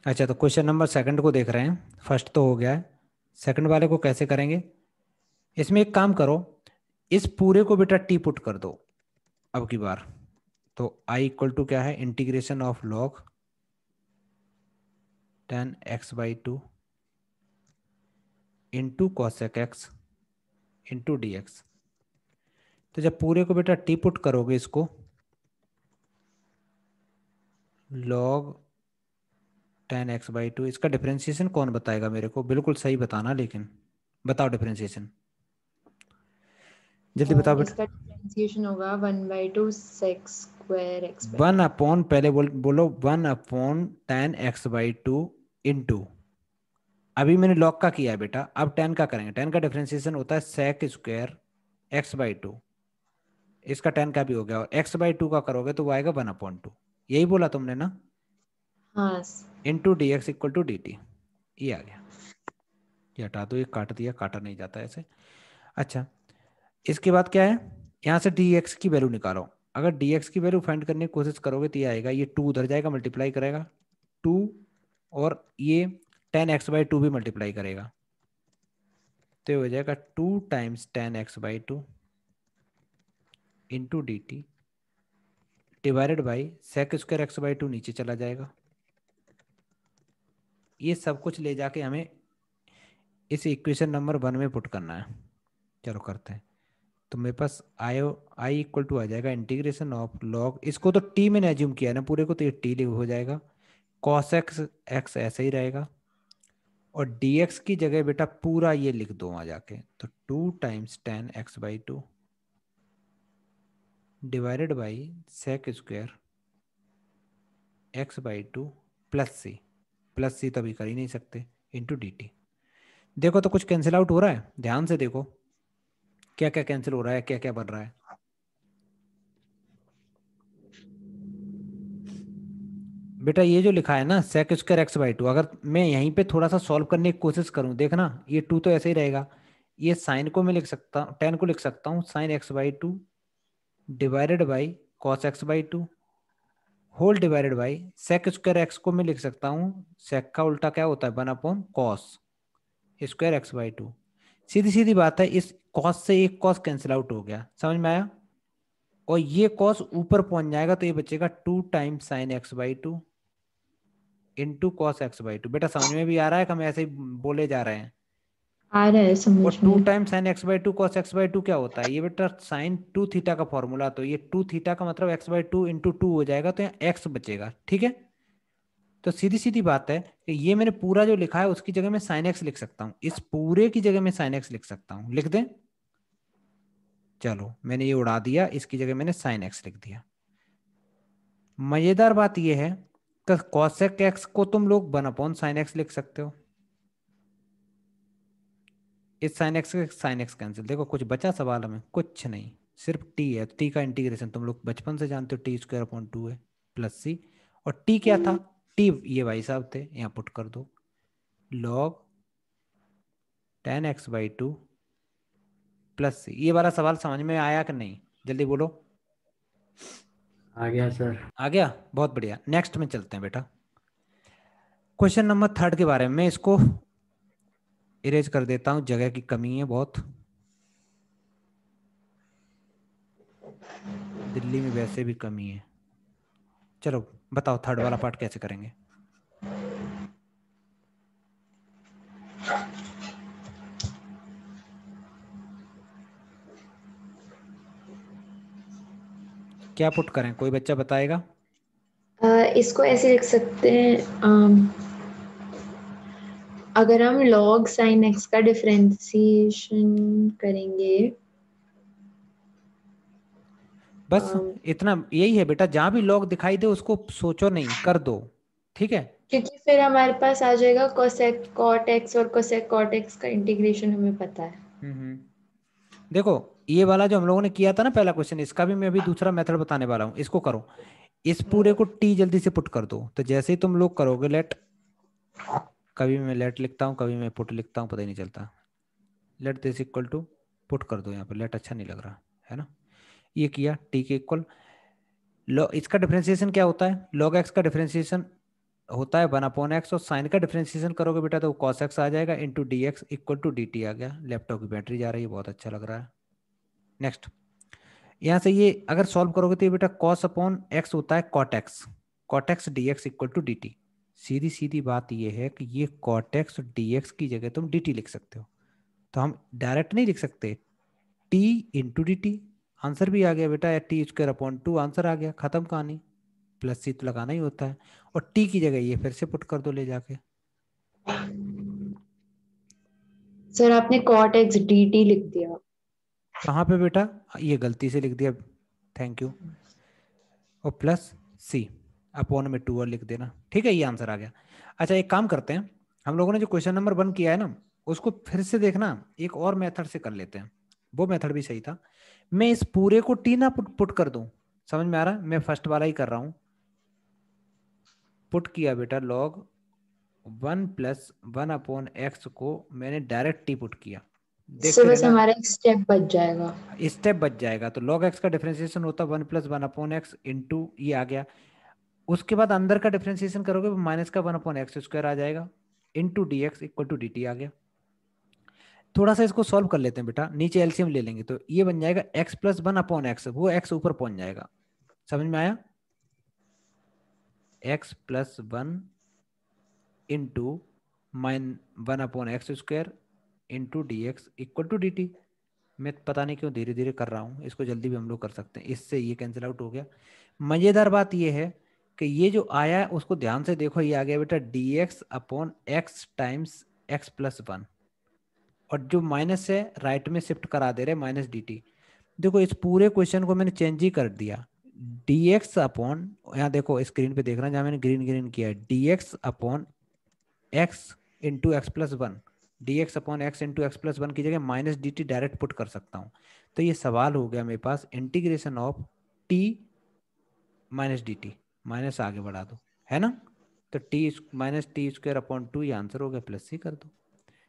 अच्छा, तो question number second को देख रहे हैं। फर्स्ट तो हो गया है, सेकंड वाले को कैसे करेंगे? इसमें एक काम करो, इस पूरे को बेटा टी पुट कर दो अब की बार। तो आई इक्वल टू क्या है, integration of log 10x/2 into cosec x into d x. तो जब पूरे को बेटा टी पुट करोगे इसको, लॉग 10x/2, इसका डिफरेंशिएशन कौन बताएगा मेरे को? बिल्कुल सही बताना, लेकिन बताओ डिफरेंशिएशन, जल्दी बताओ बेटा। इसका डिफरेंशिएशन होगा 1/2 sec square x by one two. Upon, पहले बोलो 1/10x/2 इंटू, अभी मैंने लॉग का किया है बेटा, अब 10 का करेंगे। 10 का डिफरेंशिएशन होता है सेक स्क्वायर x/2, इसका 10 का भी हो गया, और x/2 का करोगे तो वो आएगा 1/2। यही बोला तुमने ना? हाँ। Into d x equal to d t, ये आ गया। ये हटा दो, ये काट दिया, काटा नहीं जाता ऐसे। अच्छा, इसके बाद क्या है, यहाँ से डी एक्स की वैल्यू निकालो। अगर डी एक्स की वैल्यू फाइंड करने की कोशिश करोगे तो ये आएगा, ये 2 उधर जाएगा, मल्टीप्लाई करेगा 2, और ये 10x/2 भी मल्टीप्लाई करेगा, तो ये हो जाएगा 2 times 10x/2 into d t divided by sec square x/2 नीचे चला जाएगा। ये सब कुछ ले जाके हमें इस इक्वेशन नंबर 1 में पुट करना है। चलो करते हैं। तो मेरे पास आई इक्वल टू आ जाएगा इंटीग्रेशन ऑफ लॉग, इसको तो टी मैंने एज्यूम किया है ना पूरे को, तो ये टी हो जाएगा। कॉस एक्स एक्स ऐसे ही रहेगा, और डी एक्स की जगह बेटा पूरा ये लिख दो वहां जाके, तो 2 times 10x/2 divided by sec square x/2 plus C तो अभी कर ही नहीं सकते, इंटू डी टी। देखो तो कुछ कैंसिल आउट हो रहा है, ध्यान से देखो क्या क्या कैंसिल हो रहा है, क्या क्या बन रहा है। बेटा ये जो लिखा है ना सेक स्क्वायर x/2, अगर मैं यहीं पे थोड़ा सा सॉल्व करने की कोशिश करूं, देखना ये 2 तो ऐसे ही रहेगा। ये साइन को मैं लिख सकता हूँ, 10 को लिख सकता हूँ sine x/2 divided by cos x/2 whole divided by sec square x को मैं लिख सकता हूँ, सेक का उल्टा क्या होता है, 1/कॉस स्क्वायर x/2। सीधी सीधी बात है, इस कॉस से एक कॉस कैंसिल आउट हो गया, समझ में आया? और ये कॉस ऊपर पहुंच जाएगा तो ये बचेगा 2 times sign x/2 into cos x/2। बेटा समझ में भी आ रहा है कि हम ऐसे ही बोले जा रहे हैं? आ रहा है और समझ 2 में। Times sign x/2 cos x/2 क्या होता है? ये बेटा साइन 2 थीटा का फॉर्मूला, तो ये 2 थीटा का मतलब x/2 इंटू 2 हो जाएगा, तो यहाँ x बचेगा, ठीक है? तो सीधी सीधी बात है कि ये मैंने पूरा जो लिखा है उसकी जगह मैं साइन एक्स लिख सकता हूँ, इस पूरे की जगह मैं साइन एक्स लिख सकता हूँ, लिख दें? चलो मैंने ये उड़ा दिया, इसकी जगह मैंने साइन एक्स लिख दिया। मजेदार बात ये है कि कॉसेक एक्स को तुम लोग 1/साइन एक्स लिख सकते हो, इस साइन एक्स के साइन एक्स कैंसिल, देखो कुछ बचा सवाल में? कुछ नहीं, सिर्फ टी है। टी का इंटीग्रेशन तुम लोग बचपन से जानते हो, t² / 2 है, प्लस सी। और टी क्या था? टी ये भाई साहब थे, यहाँ पुट कर दो, लॉग 10x/2 प्लस सी। ये वाला सवाल समझ में आया कि नहीं, जल्दी बोलो। आ गया सर। आ गया, बहुत बढ़िया। नेक्स्ट में चलते हैं बेटा, क्वेश्चन नंबर 3 के बारे में। मैं इसको इरेज कर देता हूँ, जगह की कमी है बहुत, दिल्ली में वैसे भी कमी है। चलो बताओ 3 वाला पार्ट कैसे करेंगे? क्या पुट करें, कोई बच्चा बताएगा? इसको ऐसे लिख सकते हैं, अगर हम log sin x का डिफरेंशिएशन करेंगे। बस अम, इतना यही है बेटा, जहां भी लॉग दिखाई दे उसको सोचो नहीं, कर दो, ठीक है? क्योंकि फिर हमारे पास आ जाएगा cosec cot x, और cosec cot x का इंटीग्रेशन हमें पता है। देखो ये वाला जो हम लोगों ने किया था ना पहला क्वेश्चन, इसका भी मैं अभी दूसरा मेथड बताने वाला हूँ, इसको करो। इस पूरे को टी जल्दी से पुट कर दो, तो जैसे ही तुम लोग करोगे लेट, कभी मैं लेट लिखता हूँ कभी मैं पुट लिखता हूँ, पता ही नहीं चलता। Let this equal to put कर दो, यहाँ पे लेट अच्छा नहीं लग रहा है ना। ये किया टी के इक्वल, इसका डिफरेंशिएशन क्या होता है? लॉग एक्स का डिफरेंशिएशन होता है 1/x, और साइन का डिफरेंशिएशन करोगे बेटा तो cos x आ जाएगा, into d x equal to d t आ गया। लैपटॉप की बैटरी जा रही है, बहुत अच्छा लग रहा है। नेक्स्ट, यहाँ से ये अगर सॉल्व करोगे तो ये बेटा cos अपॉन x होता है cot x dx equal to d t. सीधी सीधी बात ये है कि ये cot x dx की जगह तुम dt लिख सकते हो, तो हम डायरेक्ट नहीं लिख सकते, t into d T. Answer भी आ गया बेटा, टी स्क्वायर अपॉन 2, आंसर आ गया, खत्म कहानी। प्लस सी तो लगाना ही होता है, और टी की जगह ये फिर से पुट कर दो ले जाके। सर आपने cot x dt लिख दिया। कहाँ पे बेटा? ये गलती से लिख दिया, थैंक यू। और प्लस सी अपॉन में 2 और लिख देना, ठीक है, ये आंसर आ गया। अच्छा एक काम करते हैं, हम लोगों ने जो क्वेश्चन नंबर 1 किया है ना, उसको फिर से देखना, एक और मेथड से कर लेते हैं, वो मेथड भी सही था। मैं इस पूरे को टी ना पुट कर दूं, समझ में आ रहा है? मैं फर्स्ट वाला ही कर रहा हूं, पुट किया बेटा log 1 प्लस 1/x को मैंने डायरेक्ट टी पुट किया, इससे देखते बस रहना, हमारा एक स्टेप बच जाएगा। स्टेप बच जाएगा। तो log x का डिफरेंशिएशन होता है 1 प्लस 1/x इंटू ये आ गया, उसके बाद अंदर का डिफरेंशिएशन करोगे माइनस का 1/x² आ जाएगा, into d x equal to d t आ गया। थोड़ा सा इसको सॉल्व कर लेते हैं बेटा, नीचे एलसीएम ले लेंगे तो ये बन जाएगा x प्लस 1/x, वो x ऊपर पहुंच जाएगा, समझ में आया? x plus 1 into minus 1/x² into d x equal to d t. मैं पता नहीं क्यों धीरे धीरे कर रहा हूँ, इसको जल्दी भी हम लोग कर सकते हैं, इससे ये कैंसिल आउट हो गया। मजेदार बात ये है कि ये जो आया है उसको ध्यान से देखो, ये आ गया बेटा D x upon x times x plus 1, और जो माइनस है राइट में शिफ्ट करा दे रहे माइनस डी टी। देखो इस पूरे क्वेश्चन को मैंने चेंज ही कर दिया, डी एक्स अपॉन, यहाँ देखो स्क्रीन पे देखना जहाँ मैंने ग्रीन ग्रीन किया है, d x upon x into x plus 1, d x upon x into x plus 1 की जगह minus d t direct put कर सकता हूँ। तो ये सवाल हो गया मेरे पास integration of t minus d t, minus आगे बढ़ा दो, है ना? तो t minus t square upon 2, ये आंसर हो गया, प्लस सी कर दो।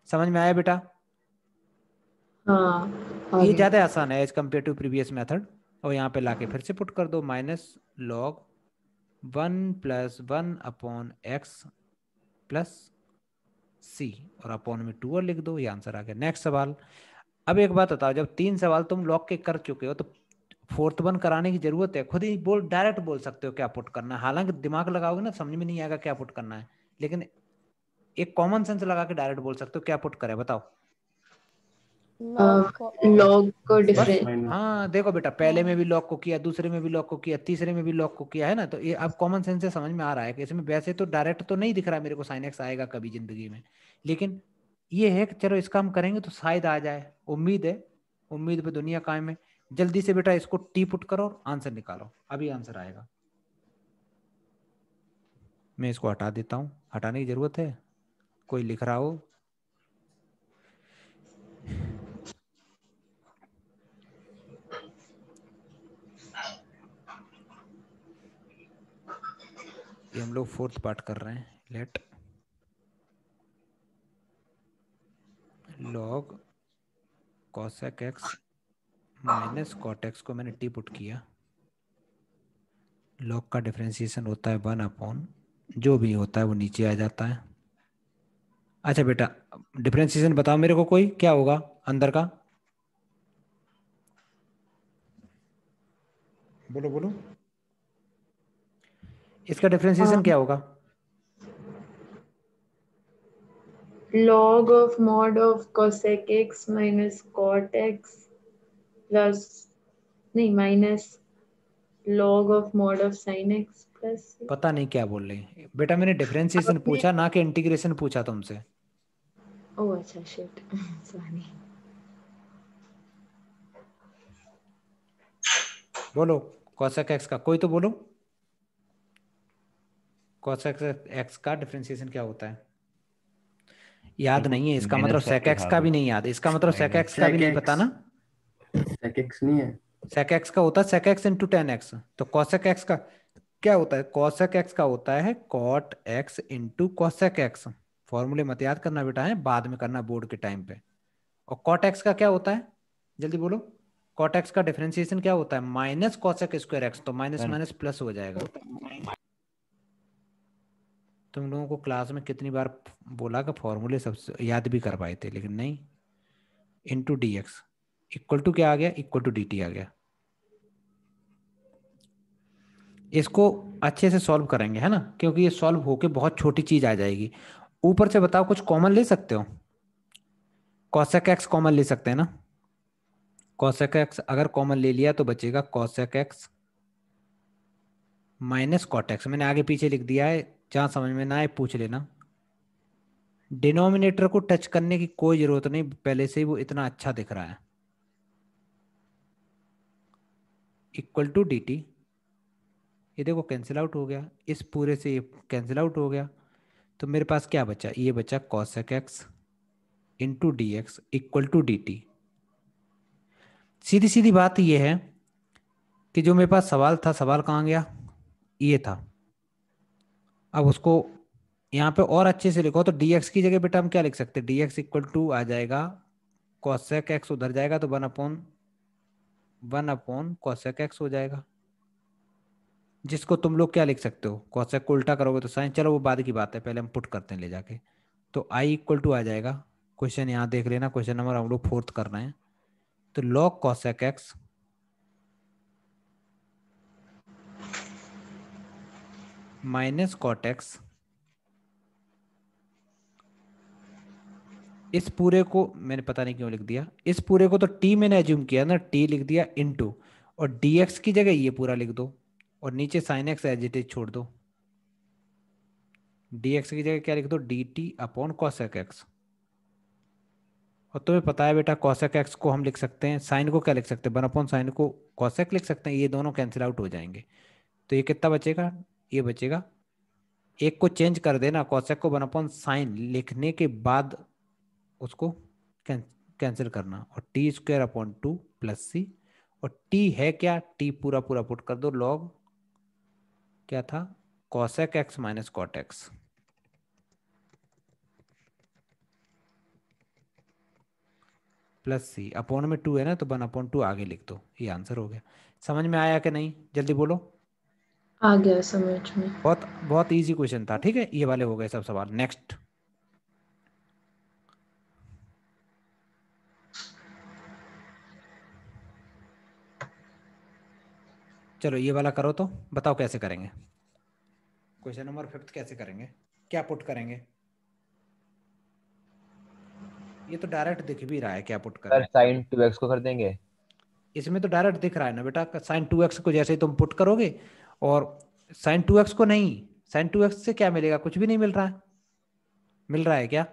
समझ में आया बेटा? हाँ ये आगे। ज़्यादा आसान है as compare to previous method. और यहाँ पे लाके फिर से पुट कर दो, minus log 1 plus 1/x plus C, और अपॉन में 2 और लिख दो, ये आंसर आ गया। नेक्स्ट सवाल। अब एक बात बताओ, जब 3 सवाल तुम लॉग के कर चुके हो तो फोर्थ वन कराने की जरूरत है? खुद ही बोल, डायरेक्ट बोल सकते हो क्या पुट करना है, हालांकि दिमाग लगाओगे ना समझ में नहीं आएगा क्या पुट करना है, लेकिन एक कॉमन सेंस लगा के डायरेक्ट बोल सकते हो क्या पुट करें, बताओ। लॉग को प्लस बस डिफरेंट। माइनस। हाँ देखो बेटा, पहले में भी लॉग को किया, दूसरे में भी लॉग को किया, तीसरे में भी लॉग को किया, है ना? तो ये अब कॉमन सेंस से समझ में आ रहा है कि इसमें वैसे तो डायरेक्ट तो नहीं दिख रहा है मेरे को साइन एक्स आएगा कभी जिंदगी में, लेकिन ये है कि चलो इसका हम करेंगे तो शायद आ जाए, उम्मीद है, उम्मीद पे दुनिया कायम है। जल्दी से बेटा इसको टी पुट करो और आंसर निकालो, अभी आंसर आएगा। मैं इसको हटा देता हूँ, हटाने की जरूरत है, कोई लिख रहा हो। ये हम लोग फोर्थ पार्ट कर रहे हैं, let log cosec x minus cot x को मैंने टी पुट किया, लॉग का डिफरेंशिएशन होता है 1/, जो भी होता है वो नीचे आ जाता है। अच्छा बेटा डिफरेंशिएशन बताओ मेरे को, कोई क्या होगा अंदर का, बोलो बोलो, इसका डिफरेंशिएशन क्या होगा? Log of mod of cosec x minus cot x plus, नहीं minus log of mod of sin x plus. पता नहीं क्या बोल रहे हैं बेटा, मैंने डिफरेंशिएशन आपने, पूछा ना कि इंटीग्रेशन पूछा तुमसे। ओह अच्छा शिट सॉरी। बोलो कॉसेक एक्स का, कोई तो बोलो, कॉसेक एक्स का डिफरेंशिएशन क्या होता है? याद नहीं है, इसका मतलब माइनस सेक करके एक्स भाग का दो। भी नहीं याद, इसका मतलब सेक माइनस एक्स का भी नहीं पता ना। sec x नहीं है। सेक एक्स का होता है sec x into tan x, तो कॉसेक एक्स का क्या होता है? कॉसेक एक्स का होता है cot x into cosec x. फॉर्मूले मत याद करना बेटा, है बाद में करना बोर्ड के टाइम पे। और कॉट एक्स का क्या होता है, जल्दी बोलो। कॉट एक्स का डिफरेंशिएशन क्या होता है? माइनस कॉसेक स्क्वायर एक्स, तो माइनस सर माइनस प्लस हो जाएगा। तुम लोगों को क्लास में कितनी बार बोला कि फॉर्मूले सबसे याद भी कर पाए थे, लेकिन नहीं। Into d x equal to क्या आ गया, इक्वल टू डी टी आ गया। इसको अच्छे से सॉल्व करेंगे है ना, क्योंकि ये सॉल्व होके बहुत छोटी चीज आ जाएगी। ऊपर से बताओ कुछ कॉमन ले सकते हो, कॉसेक एक्स कॉमन ले सकते हैं ना। कॉसेक एक्स अगर कॉमन ले लिया तो बचेगा cosec x minus cot x. मैंने आगे पीछे लिख दिया है, जहां समझ में ना आए पूछ लेना। डिनोमिनेटर को टच करने की कोई जरूरत नहीं, पहले से ही वो इतना अच्छा दिख रहा है। इक्वल टू डी टी, ये देखो कैंसिल आउट हो गया, इस पूरे से ये कैंसिल आउट हो गया। तो मेरे पास क्या बचा, ये बचा cosec x into d x equal to d t. सीधी सीधी बात ये है कि जो मेरे पास सवाल था, सवाल कहाँ गया, ये था। अब उसको यहाँ पे और अच्छे से लिखो, तो डी एक्स की जगह बेटा हम क्या लिख सकते हैं, डी एक्स इक्वल टू आ जाएगा कॉसेक एक्स, उधर जाएगा तो वन अपॉन कॉसेक एक्स हो जाएगा, जिसको तुम लोग क्या लिख सकते हो, कॉसेक को उल्टा करोगे तो साइन। चलो वो बाद की बात है, पहले हम पुट करते हैं ले जाके। तो आई इक्वल टू आ जाएगा, क्वेश्चन यहाँ देख लेना, क्वेश्चन नंबर हम लोग 4th कर रहे हैं। तो log cosec x minus cot x, इस पूरे को मैंने पता नहीं क्यों लिख दिया, इस पूरे को तो t मैंने एज्यूम किया ना, t लिख दिया इनटू, और dx की जगह ये पूरा लिख दो, और नीचे sine x as it is छोड़ दो। dx की जगह क्या लिख दो, dt अपॉन कॉसेक एक्स। और तुम्हें पता है बेटा कॉसेक एक्स को हम लिख सकते हैं, साइन को क्या लिख सकते हैं, वन अपॉन साइन को कॉसेक लिख सकते हैं, ये दोनों कैंसिल आउट हो जाएंगे। तो ये कितना बचेगा, ये बचेगा, एक को चेंज कर देना, कॉसेक को वन अपॉन साइन लिखने के बाद उसको कैंसिल करना, और t square upon two plus C, और टी है क्या, टी पूरा पूरा पुट कर दो, लॉग क्या था, cosec x minus cot x plus C, upon में टू है ना, तो वन अपॉन टू आगे लिख दो, ये आंसर हो गया। समझ में आया कि नहीं, जल्दी बोलो। आ गया समझ में। बहुत बहुत इजी क्वेश्चन था, ठीक है, ये वाले हो गए सब सवाल। नेक्स्ट, चलो ये वाला करो, तो बताओ कैसे करेंगे। क्वेश्चन नंबर 5th कैसे करेंगे, क्या पुट करेंगे। ये तो डायरेक्ट दिख भी रहा है क्या पुट करें। सर साइन 2x को कर देंगे। इसमें तो डायरेक्ट दिख रहा है ना बेटा, साइन 2x को जैसे ही तुम पुट करोगे, और साइन 2x को नहीं, साइन 2x से क्या मिलेगा, कुछ भी नहीं मिल रहा है, मिल रहा है क्या,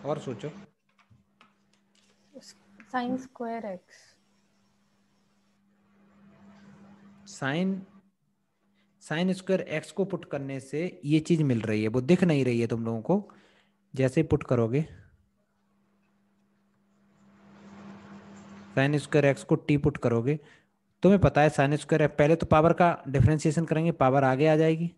और सोचो। Sine square x, sine sine square x को पुट करने से ये चीज मिल रही है, वो दिख नहीं रही है तुम लोगों को। जैसे ही पुट करोगे साइन स्क्वायर एक्स को टी पुट करोगे, तुम्हें पता है साइन स्क्वायर, पहले तो पावर का डिफरेंशिएशन करेंगे, पावर आगे आ जाएगी,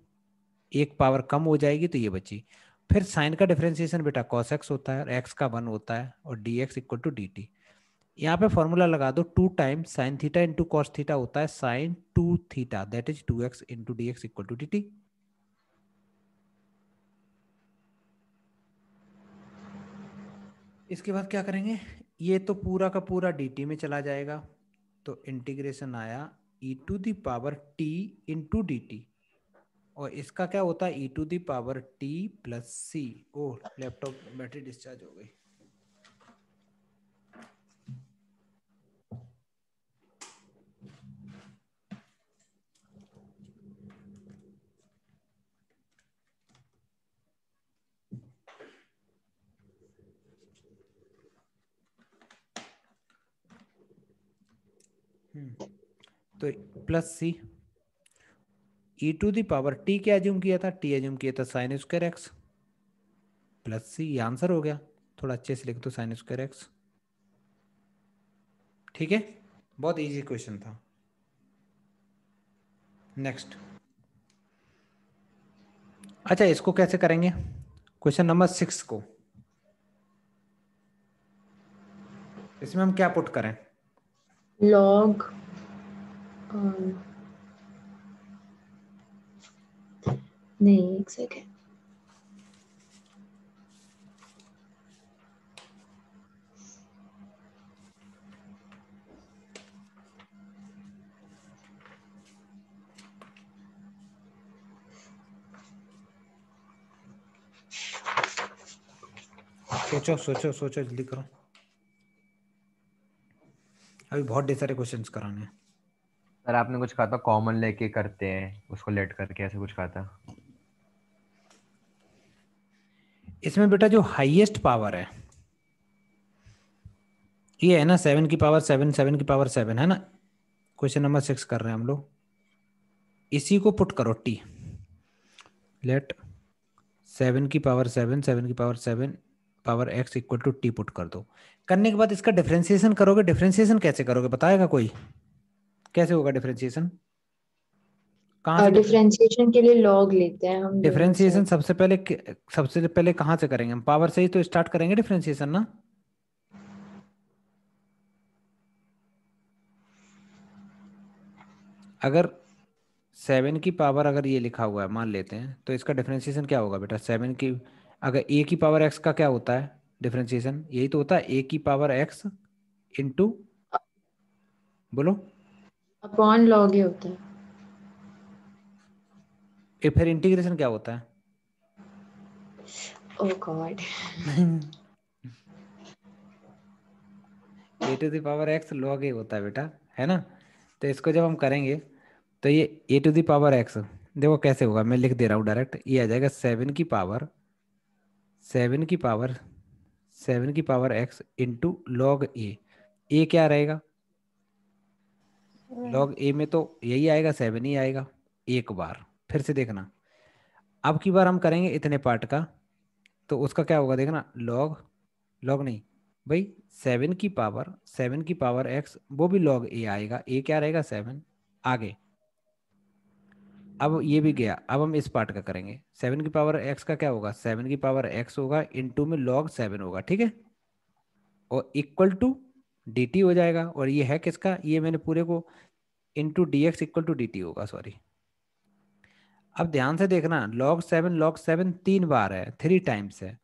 एक पावर कम हो जाएगी तो ये बची। फिर साइन का डिफरेंशिएशन बेटा कॉस एक्स होता है, और एक्स का 1 होता है, और d x equal to d t. यहाँ पे फॉर्मूला लगा दो, 2 times sine theta into cos theta होता है sine 2 theta, that is 2x into d x equal to d t. इसके बाद क्या करेंगे, ये तो पूरा का पूरा dt में चला जाएगा, तो इंटीग्रेशन आया e to the power t into d t, और इसका क्या होता है e to the power t plus c. Oh laptop battery discharge हो गई। तो plus c e to the power t क्या एज्यूम किया था, टी एज्यूम किया था sine square x plus c, ये आंसर हो गया। थोड़ा अच्छे से लिख दो साइन स्क्वायर एक्स, ठीक है, बहुत इजी क्वेश्चन था। नेक्स्ट, अच्छा इसको कैसे करेंगे, क्वेश्चन नंबर 6 को, इसमें हम क्या पुट करें, लॉग नहीं, एक सेकेंड। सोचो सोचो सोचो, जल्दी करो, अभी बहुत ढेर सारे क्वेश्चंस कराने हैं। सर आपने कुछ कहा था कॉमन लेके करते हैं उसको लेट करके, ऐसे कुछ कहा था। इसमें बेटा जो हाईएस्ट पावर है ये है ना 7 की पावर 7, 7 की पावर 7 है ना। क्वेश्चन नंबर 6 कर रहे हैं हम लोग। इसी को पुट करो टी, लेट 7 की पावर 7, 7 की power 7 power x equal to t put कर दो। करने के बाद इसका डिफरेंशिएशन करोगे। डिफरेंशिएशन कैसे करोगे बताएगा कोई? कैसे होगा डिफरेंशिएशन? कहाँ से डिफरेंशिएशन के लिए लॉग लेते हैं हम दोनों डिफरेंशिएशन? साइड। सबसे पहले कहाँ से करेंगे हम? पावर से ही तो स्टार्ट करेंगे डिफरेंशिएशन ना। अगर 7 की पावर अगर ये लिखा हुआ है मान लेते हैं, तो इसका डिफरेंशिएशन क्या होगा बेटा? 7 की अगर a की पावर x का क्या होता है डिफरेंशिएशन? यही तो होता है a की पावर x इंटू, बोलो, अपॉन लॉग ही होता है। फिर इंटीग्रेशन क्या होता है? Oh God. a to the power x log a होता है बेटा, है ना। तो इसको जब हम करेंगे तो ये a to the power x देखो कैसे होगा, मैं लिख दे रहा हूँ डायरेक्ट। ये आ जाएगा 7 की पावर 7 की पावर x इंटू लॉग ए क्या रहेगा? लॉग ए में तो यही आएगा, 7 ही आएगा। एक बार फिर से देखना, अब की बार हम करेंगे इतने पार्ट का, तो उसका क्या होगा देखना, लॉग, लॉग नहीं भाई, 7 की पावर x वो भी लॉग ए आएगा। ए क्या रहेगा? 7। आगे अब ये भी गया, अब हम इस पार्ट का करेंगे। 7 की पावर x का क्या होगा? 7 की पावर x होगा इंटू में लॉग 7 होगा, ठीक है, और इक्वल टू डी टी हो जाएगा। और ये है किसका? ये मैंने पूरे को into d x equal to d t होगा, सॉरी। अब ध्यान से देखना, लॉग सेवन 3 बार है, 3 टाइम्स है।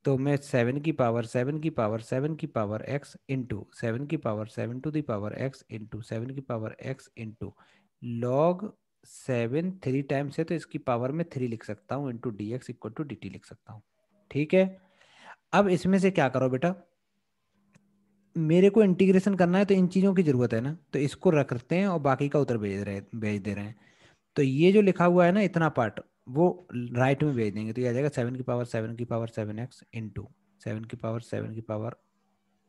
तो मैं 7 की पावर x इंटू 7 की power 7 to the power x into 7 की power x into log 7 3 times है, तो इसकी पावर में 3 लिख सकता हूँ into d x equal to d t लिख सकता हूँ, ठीक है। अब इसमें से क्या करो बेटा, मेरे को इंटीग्रेशन करना है तो इन चीज़ों की जरूरत है ना, तो इसको रखते हैं और बाकी का उत्तर भेज दे रहे हैं। तो ये जो लिखा हुआ है ना इतना पार्ट, वो राइट में भेज देंगे, तो ये आ जाएगा 7 की पावर 7 इंटू 7 की पावर 7 की power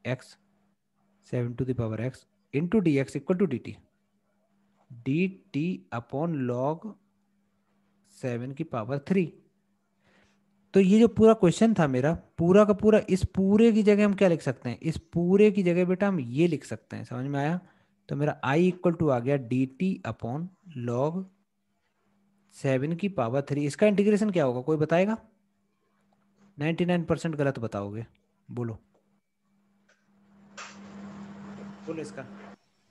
x 7 to the power x into d x equal to d t upon log 7 की पावर 3। तो ये जो पूरा क्वेश्चन था मेरा, पूरा का पूरा, इस पूरे की जगह हम क्या लिख सकते हैं? इस पूरे की जगह बेटा हम ये लिख सकते हैं, समझ में आया? तो मेरा i इक्वल टू आ गया डी टी अपॉन लॉग 7 की पावर 3। इसका इंटीग्रेशन क्या होगा कोई बताएगा? 99% गलत बताओगे, बोलो बोलो इसका।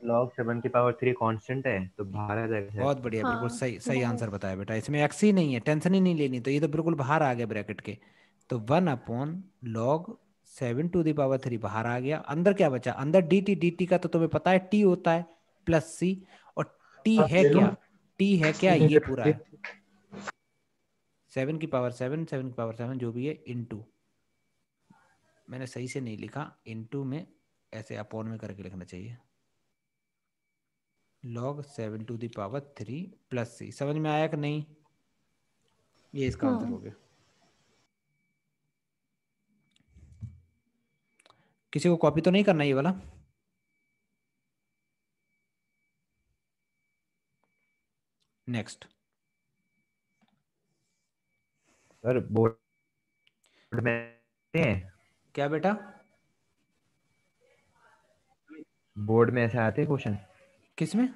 log 7 की पावर 3 कांस्टेंट है तो बाहर आ जाएगा शायद। बहुत बढ़िया, बिल्कुल हाँ, सही सही बहुत। आंसर बताया बेटा। इसमें एक्स ही नहीं है, टेंशन ही नहीं लेनी, तो ये तो बिल्कुल बाहर आ गया ब्रैकेट के। तो 1/log 7 टू द पावर 3 बाहर आ गया। अंदर क्या बचा? अंदर डी टी का तो तुम्हें पता है टी होता है प्लस सी, और टी है क्या? टी है क्या? ये पूरा है 7 की पावर 7 जो भी है इंटू, मैंने सही से नहीं लिखा, इंटू में ऐसे अपॉन में करके लिखना चाहिए, log 7 to the power 3 plus C. समझ में आया कि नहीं? ये इसका आंसर हो गया। किसी को कॉपी तो नहीं करना ये वाला? नेक्स्ट। सर बोर्ड में हैं? क्या बेटा? बोर्ड में ऐसे आते हैं क्वेश्चन? किसमें?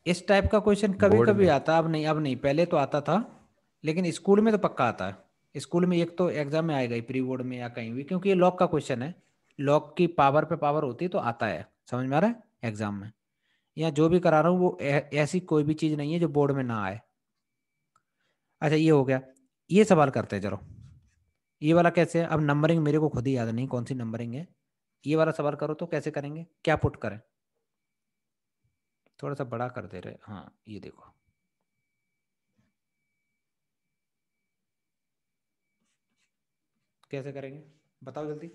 इस टाइप का क्वेश्चन कभी बोर्ड कभी में। आता, अब नहीं, अब नहीं, पहले तो आता था, लेकिन स्कूल में तो पक्का आता है। स्कूल में एक तो एग्जाम में आएगा ही, प्री बोर्ड में या कहीं भी, क्योंकि ये लॉग का क्वेश्चन है। लॉग की पावर पे पावर होती है तो आता है, समझ में आ रहा है? एग्जाम में या जो भी करा रहा हूँ वो ऐसी कोई भी चीज नहीं है जो बोर्ड में ना आए। अच्छा ये हो गया। ये सवाल करते हैं चलो। ये वाला कैसे है, अब नंबरिंग मेरे को खुद ही याद नहीं कौन सी नंबरिंग है। ये वाला सवाल करो तो कैसे करेंगे, क्या पुट करें, थोड़ा सा बड़ा कर दे रहे, हाँ ये देखो। कैसे करेंगे बताओ जल्दी।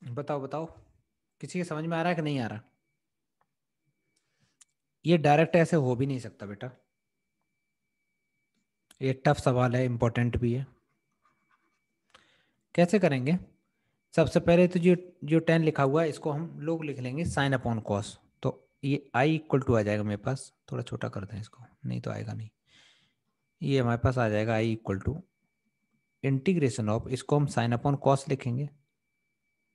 बताओ बताओ, किसी के समझ में आ रहा है कि नहीं आ रहा। ये डायरेक्ट ऐसे हो भी नहीं सकता बेटा, ये टफ सवाल है, इंपॉर्टेंट भी है। कैसे करेंगे, सबसे पहले तो जो जो 10 लिखा हुआ है इसको हम लोग लिख लेंगे साइन अपॉन कॉस। तो ये आई इक्वल टू आ जाएगा मेरे पास, थोड़ा छोटा कर दें इसको, नहीं तो आएगा नहीं। ये हमारे पास आ जाएगा I equal to integration of, इसको हम साइन अपॉन कॉस लिखेंगे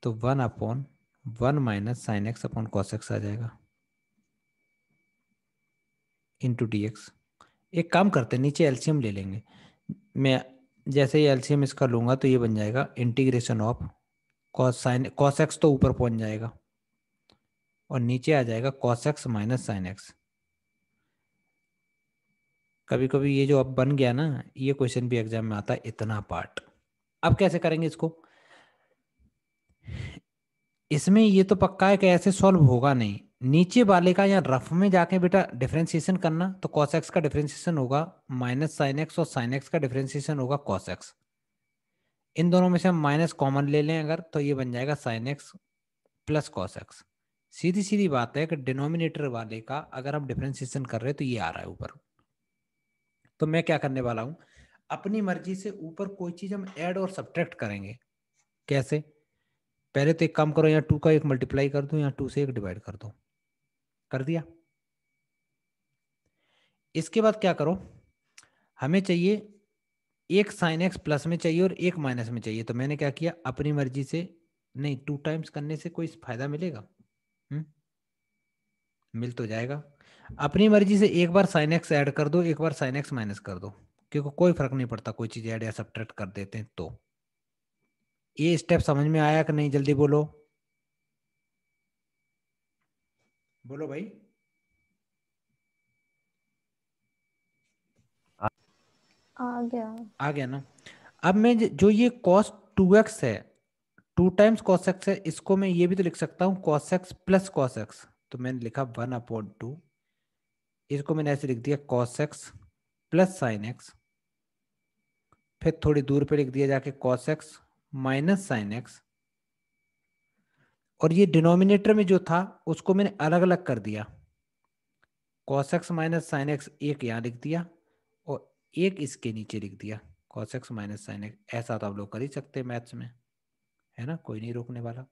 तो 1/1 minus sine x upon cos x आ जाएगा इंटू डी एक्स। एक काम करते हैं नीचे एलसीएम ले लेंगे। मैं जैसे ही एलसीएम इसका लूंगा तो ये बन जाएगा integration of cos sine cos x तो ऊपर पहुंच जाएगा और नीचे आ जाएगा cos x minus sine x. कभी कभी ये जो अब बन गया ना, ये क्वेश्चन भी एग्जाम में आता है इतना पार्ट। अब कैसे करेंगे इसको, इसमें ये तो पक्का है कि ऐसे सॉल्व होगा नहीं, नीचे वाले का या रफ में जाके बेटा डिफरेंशिएशन करना, तो cos x का डिफरेंशिएशन होगा माइनस साइन एक्स और साइन एक्स का डिफरेंशिएशन होगा cos x। इन दोनों में से हम माइनस कॉमन ले लें अगर, तो ये बन जाएगा sine x plus cos x. सीधी सीधी बात है कि डिनोमिनेटर वाले का अगर हम डिफरेंशिएशन कर रहे हैं तो ये आ रहा है ऊपर। तो मैं क्या करने वाला हूं, अपनी मर्जी से ऊपर कोई चीज हम ऐड और सब्ट्रैक्ट करेंगे। कैसे, पहले तो एक काम करो, यहाँ 2 का 1 मल्टीप्लाई कर दो, यहाँ 2 से 1 डिवाइड कर दो, कर दिया। इसके बाद क्या करो, हमें चाहिए एक साइन एक्स प्लस में चाहिए और एक माइनस में चाहिए। तो मैंने क्या किया, अपनी मर्जी से, नहीं 2 टाइम्स करने से कोई फायदा मिलेगा, मिल तो जाएगा। अपनी मर्जी से एक बार साइन एक्स ऐड कर दो, एक बार साइन एक्स माइनस कर दो, क्योंकि कोई फर्क नहीं पड़ता, कोई चीज ऐड या सब्ट्रैक्ट कर देते हैं। तो ये स्टेप समझ में आया कि नहीं, जल्दी बोलो, बोलो भाई। आ गया। आ गया ना। अब मैं जो ये cos 2x है, 2 टाइम्स cos x है, इसको मैं ये भी तो लिख सकता हूँ cos x plus cos x। तो मैंने लिखा 1/2, इसको मैंने ऐसे लिख दिया cos x plus sine x, फिर थोड़ी दूर पे लिख दिया जाके cos x minus sine x, और ये डिनोमिनेटर में जो था उसको मैंने अलग अलग कर दिया, cos x minus sine x एक यहाँ लिख दिया और एक इसके नीचे लिख दिया cos x minus sine x. ऐसा तो आप लोग कर ही सकते हैं मैथ्स में, है ना, कोई नहीं रोकने वाला।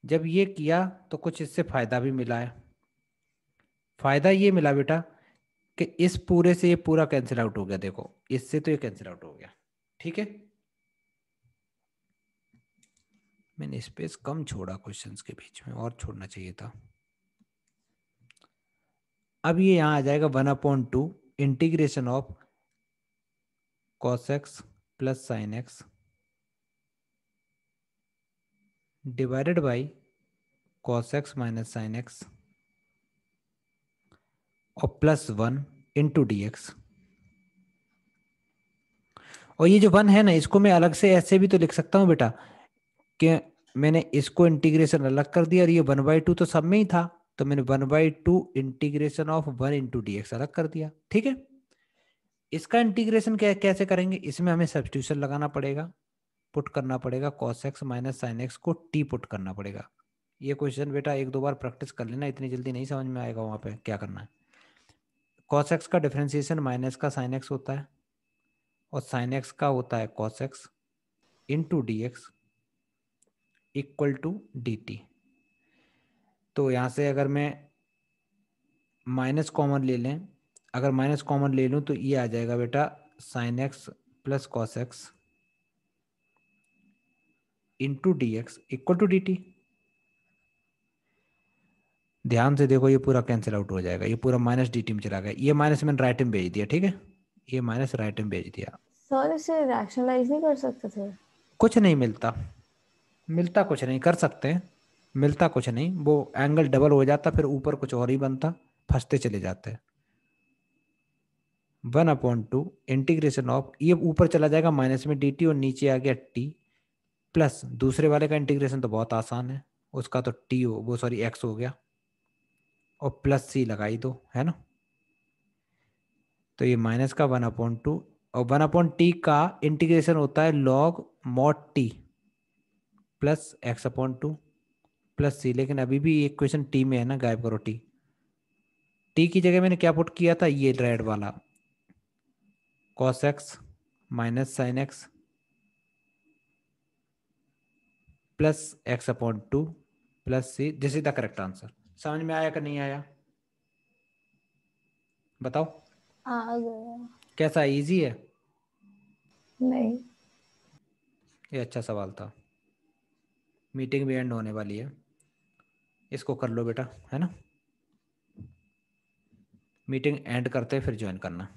जब ये किया तो कुछ इससे फायदा भी मिला है। फायदा ये मिला बेटा कि इस पूरे से ये पूरा कैंसिल आउट हो गया, देखो इससे तो ये कैंसिल आउट हो गया, ठीक है। मैंने स्पेस कम छोड़ा क्वेश्चंस के बीच में, और छोड़ना चाहिए था। अब ये यहां आ जाएगा 1/2 integration of cos x plus sine x divided by cos x minus sine x और +1 इंटू डी एक्स। और ये जो 1 है ना, इसको मैं अलग से ऐसे भी तो लिख सकता हूँ बेटा, कि मैंने इसको इंटीग्रेशन अलग कर दिया और ये 1/2 तो सब में ही था, तो मैंने 1/2 integration of 1 into d x अलग कर दिया, ठीक है। इसका इंटीग्रेशन कैसे करेंगे, इसमें हमें सब्स्टिट्यूशन लगाना पड़ेगा, पुट करना पड़ेगा cos x minus sine x को t पुट करना पड़ेगा। ये क्वेश्चन बेटा 1-2 बार प्रैक्टिस कर लेना, इतनी जल्दी नहीं समझ में आएगा। वहां पे क्या करना है, cos x का डिफरेंशिएशन माइनस का साइन एक्स होता है और साइन एक्स का होता है cos x, into d x equal to d t. तो यहाँ से अगर मैं माइनस कॉमन ले लें, अगर माइनस कॉमन ले लूँ तो ये आ जाएगा बेटा sine x plus cos x into d x equal to d t. ध्यान से देखो, ये पूरा कैंसिल आउट हो जाएगा, ये पूरा माइनस डी टी में चला गया, ये माइनस मैंने राइट में भेज दिया, ठीक है, ये माइनस राइट में भेज दिया। सर इसे रैशनलाइज नहीं कर सकते थे? कुछ नहीं मिलता, मिलता कुछ नहीं, कर सकते हैं, मिलता कुछ नहीं, वो एंगल डबल हो जाता, फिर ऊपर कुछ और ही बनता, फंसते चले जाते। 1/2 इंटीग्रेशन ऑफ, ये ऊपर चला जाएगा माइनस में डी टी और नीचे आ गया टी, प्लस दूसरे वाले का इंटीग्रेशन तो बहुत आसान है, उसका तो टी हो वो सॉरी एक्स हो गया, और प्लस सी लगाई दो, है ना। तो ये माइनस का 1/2 और 1/t का इंटीग्रेशन होता है log mod t plus x/2 plus c, लेकिन अभी भी इक्वेशन टी में है ना, गायब करो टी। टी की जगह मैंने क्या पुट किया था, ये रेड वाला cos x minus sine x plus x/2 plus c, this is the correct answer. समझ में आया कि नहीं आया, बताओ। आ गया। कैसा, इजी है? नहीं। ये अच्छा सवाल था। मीटिंग भी एंड होने वाली है, इसको कर लो बेटा, है ना। मीटिंग एंड करते फिर ज्वाइन करना।